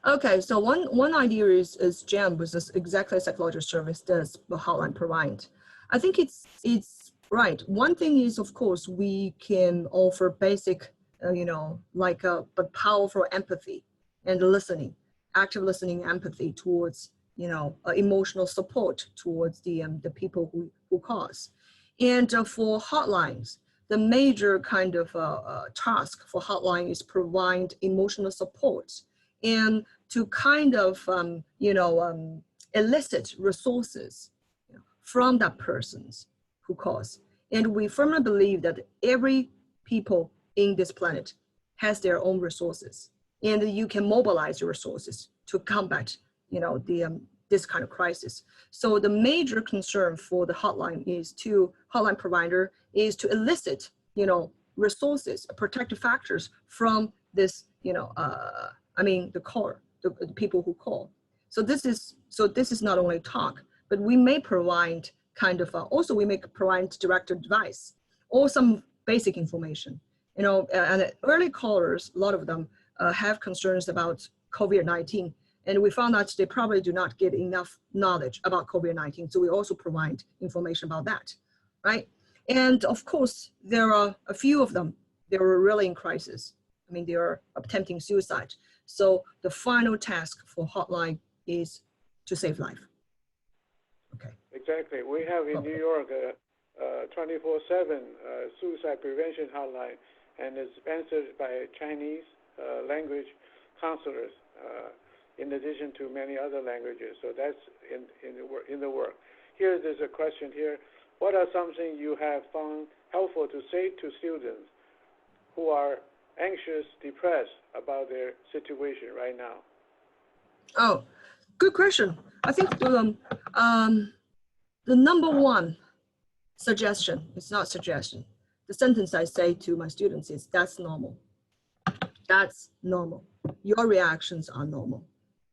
Okay, so one idea is GEM, which is exactly psychological service does the hotline provide. I think it's right. One thing is, of course, we can offer basic, but powerful empathy and listening, active listening, empathy towards, emotional support towards the people who cause. And for hotlines, the major kind of task for hotline is provide emotional support and to kind of, elicit resources from that person's who cause. And we firmly believe that every people in this planet has their own resources, and you can mobilize your resources to combat, this kind of crisis. So the major concern for the hotline provider is to elicit, resources, protective factors from this, the caller, the people who call. So this is not only talk, but we may provide kind of, also we may provide direct advice or some basic information. And early callers, a lot of them have concerns about COVID-19. And we found that they probably do not get enough knowledge about COVID-19. So we also provide information about that, right? And of course, there are a few of them, they were really in crisis. I mean, they are attempting suicide. So the final task for hotline is to save life. Okay. Exactly. We have in New York a 24/7 suicide prevention hotline, and it's answered by Chinese language counselors, in addition to many other languages. So that's in the work. Here, there's a question here. What are something you have found helpful to say to students who are anxious, depressed about their situation right now? Oh, good question. I think the number one suggestion, it's not suggestion, the sentence I say to my students is, that's normal. That's normal. Your reactions are normal.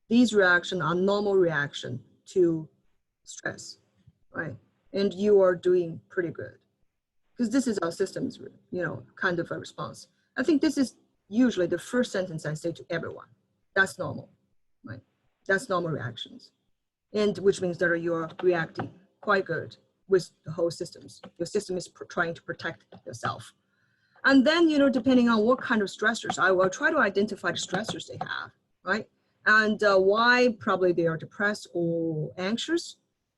These reactions are normal reaction to stress, right? And you are doing pretty good. Because this is our system's, kind of a response. I think this is usually the first sentence I say to everyone. That's normal, right? That's normal reactions. And which means that you are reacting quite good with the whole systems. Your system is trying to protect yourself. And then, depending on what kind of stressors, I will try to identify the stressors they have, right? And why probably they are depressed or anxious.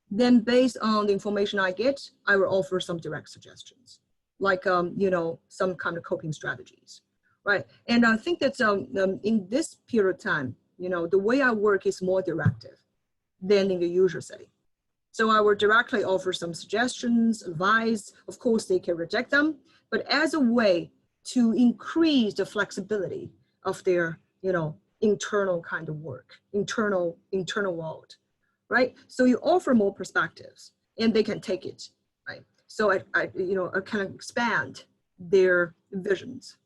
Then based on the information I get, I will offer some direct suggestions, like, some kind of coping strategies, right? And I think that in this period of time, the way I work is more directive than in the usual setting. So I will directly offer some suggestions, advice. Of course, they can reject them, but as a way to increase the flexibility of their, internal kind of work, internal world, right? So you offer more perspectives and they can take it, right? So I kind of expand their visions,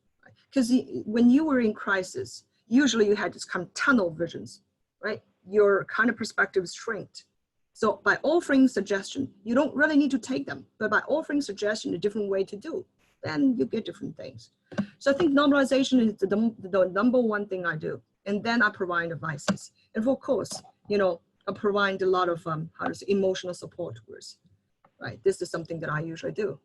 because when you were in crisis, usually you had this kind of tunnel visions, right? Your kind of perspectives shrinked. So by offering suggestion, you don't really need to take them, but by offering suggestion, a different way to do, then you get different things. So I think normalization is the number one thing I do. And then I provide advices. And of course, I provide a lot of, emotional support towards, right? This is something that I usually do.